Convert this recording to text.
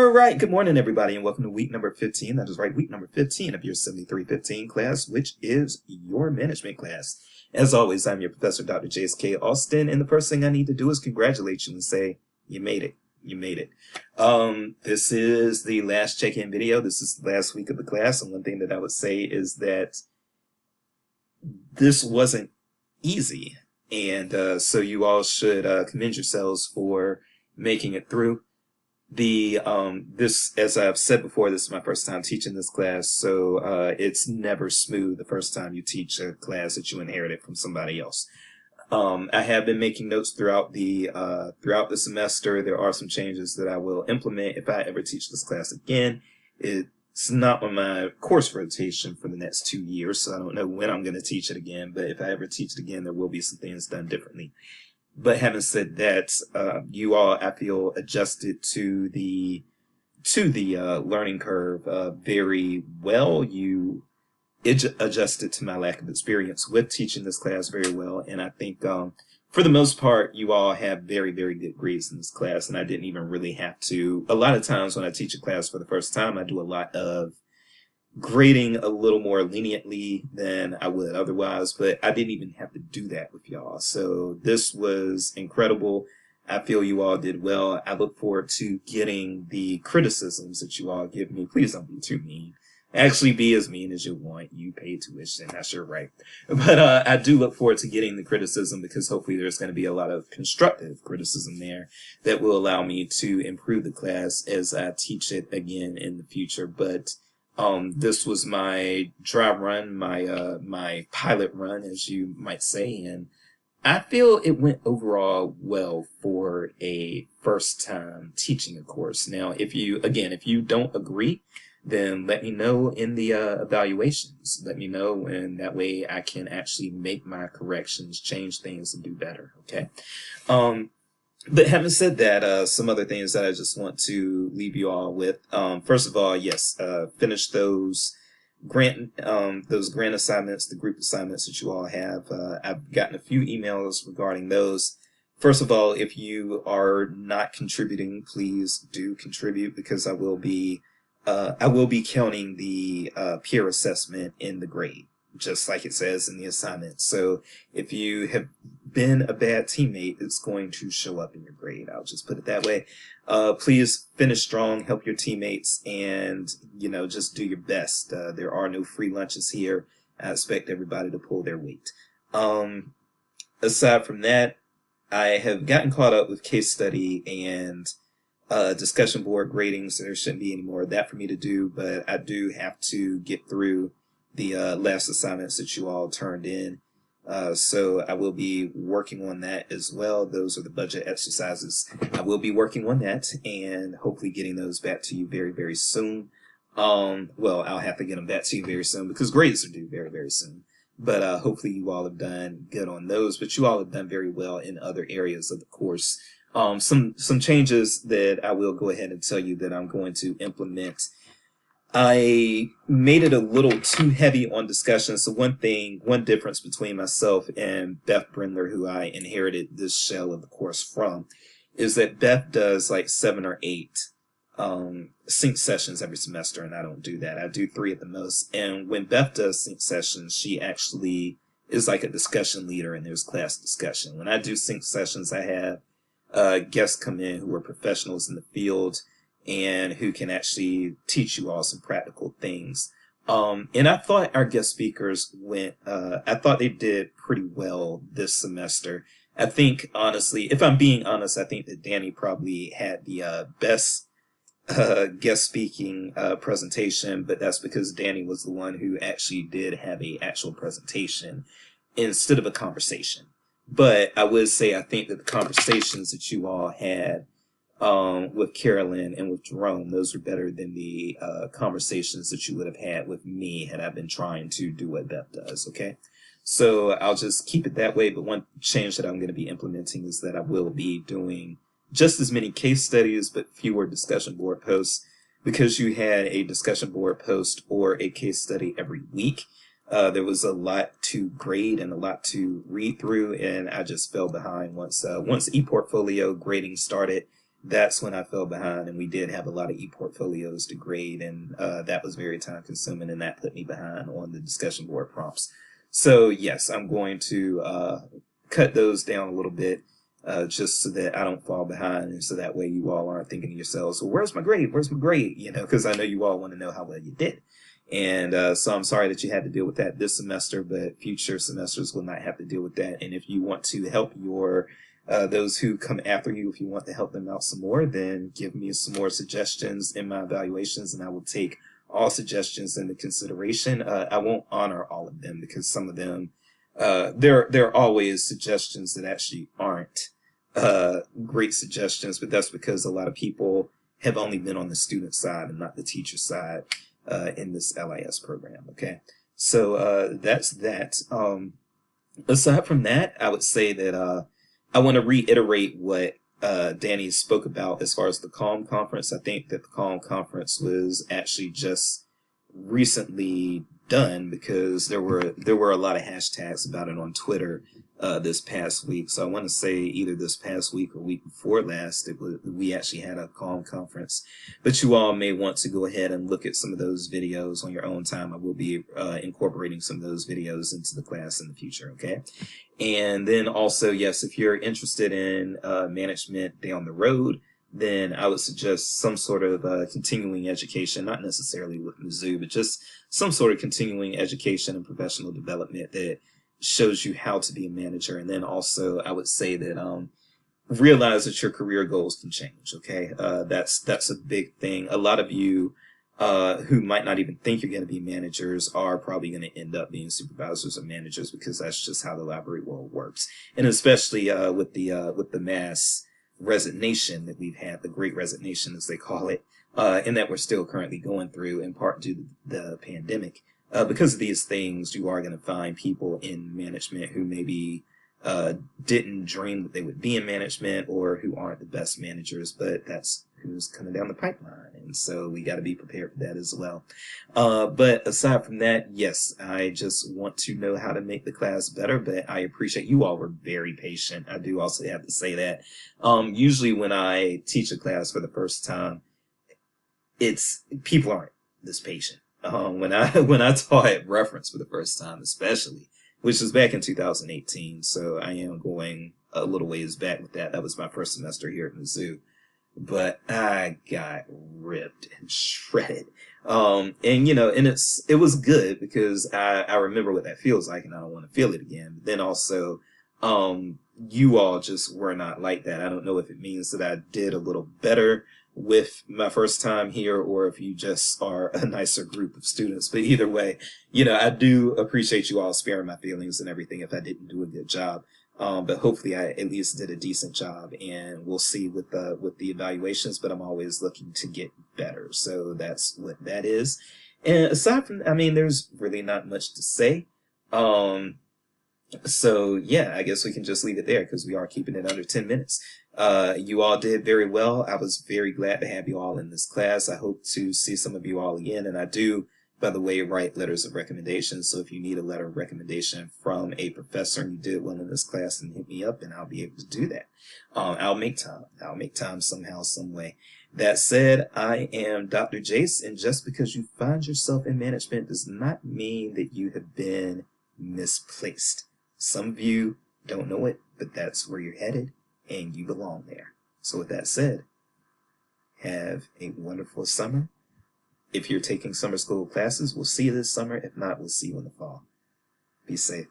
All right, good morning, everybody, and welcome to week number 15. That is right, week number 15 of your 7315 class, which is your management class. As always, I'm your professor, Dr. J.S.K. Austin, and the first thing I need to do is congratulate you and say, you made it. You made it. This is the last check-in video. This is the last week of the class, and one thing that I would say is that this wasn't easy, and so you all should commend yourselves for making it through. This, as I've said before, this is my first time teaching this class, so it's never smooth the first time you teach a class that you inherited from somebody else. I have been making notes throughout the semester. There are some changes that I will implement if I ever teach this class again. It's not on my course rotation for the next 2 years, so I don't know when I'm going to teach it again, but if I ever teach it again, there will be some things done differently. But having said that, you all, I feel, adjusted to the learning curve very well. You adjusted to my lack of experience with teaching this class very well, and I think for the most part, you all have very, very good grades in this class, and I didn't even really have to. A lot of times when I teach a class for the first time, I do a lot of grading a little more leniently than I would otherwise, but I didn't even have to do that with y'all. So this was incredible. I feel you all did well. I look forward to getting the criticisms that you all give me. Please don't be too mean. Actually, be as mean as you want. You pay tuition. That's your right. But I do look forward to getting the criticism, because hopefully there's going to be a lot of constructive criticism there that will allow me to improve the class as I teach it again in the future. But this was my dry run, my pilot run, as you might say, and I feel it went overall well for a first time teaching a course. Now, if you don't agree, then let me know in the evaluations. Let me know, and that way I can actually make my corrections, change things, and do better, okay? But having said that, some other things that I just want to leave you all with. First of all, yes, finish those grant assignments, the group assignments that you all have. I've gotten a few emails regarding those. First of all, if you are not contributing, please do contribute, because I will be counting the peer assessment in the grade, just like it says in the assignment. So if you have been a bad teammate, it's going to show up in your grade. I'll just put it that way. Please finish strong, help your teammates, and, just do your best. There are no free lunches here. I expect everybody to pull their weight. Aside from that, I have gotten caught up with case study and discussion board grading, so there shouldn't be any more of that for me to do, but I do have to get through the last assignments that you all turned in. So I will be working on that as well. Those are the budget exercises. I will be working on that and hopefully getting those back to you very, very soon. Well, I'll have to get them back to you very soon because grades are due very, very soon. But hopefully you all have done good on those, but you all have done very well in other areas of the course. Some changes that I will go ahead and tell you that I'm going to implement. I made it a little too heavy on discussion. So one difference between myself and Beth Brindler, who I inherited this shell of the course from, is that Beth does like 7 or 8 sync sessions every semester, and I don't do that. I do 3 at the most. And when Beth does sync sessions, she actually is like a discussion leader, and there's class discussion. When I do sync sessions, I have guests come in who are professionals in the field and who can actually teach you all some practical things. And I thought our guest speakers I thought they did pretty well this semester. I think, honestly, if I'm being honest, I think that Danny probably had the best guest speaking presentation, but that's because Danny was the one who actually did have a actual presentation instead of a conversation. But I would say I think that the conversations that you all had with Carolyn and with Jerome, those are better than the conversations that you would have had with me had I been trying to do what Beth does, okay? So I'll just keep it that way, but one change that I'm going to be implementing is that I will be doing just as many case studies but fewer discussion board posts, because you had a discussion board post or a case study every week. There was a lot to grade and a lot to read through, and I just fell behind once ePortfolio grading started. that's when I fell behind, and we did have a lot of e-portfolios to grade, and that was very time consuming, and that put me behind on the discussion board prompts. So yes, I'm going to cut those down a little bit, just so that I don't fall behind, and so that way you all aren't thinking to yourselves, well, where's my grade? Where's my grade? You know, because I know you all want to know how well you did. And so I'm sorry that you had to deal with that this semester, but future semesters will not have to deal with that. And if you want to help your those who come after you, if you want to help them out some more, then give me some more suggestions in my evaluations, and I will take all suggestions into consideration. I won't honor all of them because some of them, there are always suggestions that actually aren't great suggestions, but that's because a lot of people have only been on the student side and not the teacher side in this LIS program. Okay, so that's that. Aside from that, I would say that I want to reiterate what Danny spoke about as far as the Calm Conference. I think that the Calm Conference was actually just recently done because there were a lot of hashtags about it on Twitter this past week. So I want to say either this past week or week before last, we actually had a Calm Conference. But you all may want to go ahead and look at some of those videos on your own time. I will be incorporating some of those videos into the class in the future, okay? And then also, yes, if you're interested in management down the road, then I would suggest some sort of continuing education, not necessarily with Mizzou, but just some sort of continuing education and professional development that shows you how to be a manager. And then also, I would say that realize that your career goals can change, okay? That's a big thing. A lot of you who might not even think you're going to be managers are probably going to end up being supervisors or managers because that's just how the library world works. And especially with the mass resignation that we've had, the Great Resignation as they call it, and that we're still currently going through in part due to the pandemic. Because of these things, you are going to find people in management who maybe didn't dream that they would be in management or who aren't the best managers, but that's who's coming down the pipeline. And so we got to be prepared for that as well. But aside from that, yes, I just want to know how to make the class better, but I appreciate you all were very patient. I do also have to say that. Usually when I teach a class for the first time, people aren't this patient. When I taught reference for the first time, especially, which was back in 2018, so I am going a little ways back with that. That was my first semester here at Mizzou, but I got ripped and shredded. And it was good because I remember what that feels like, and I don't want to feel it again. But then also, you all just were not like that. I don't know if it means that I did a little better with my first time here or if you just are a nicer group of students. But either way, I do appreciate you all sparing my feelings and everything if I didn't do a good job. But hopefully I at least did a decent job, and we'll see with the evaluations, but I'm always looking to get better. So that's what that is. And aside from, there's really not much to say. So yeah, I guess we can just leave it there because we are keeping it under 10 minutes. You all did very well. I was very glad to have you all in this class. I hope to see some of you all again. And I do, by the way, write letters of recommendation. So if you need a letter of recommendation from a professor and you did well in this class, then hit me up and I'll be able to do that. I'll make time. I'll make time somehow, some way. That said, I am Dr. Jace, and just because you find yourself in management does not mean that you have been misplaced. Some of you don't know it, but that's where you're headed, and you belong there. So with that said, have a wonderful summer. If you're taking summer school classes, we'll see you this summer. If not, we'll see you in the fall. Be safe.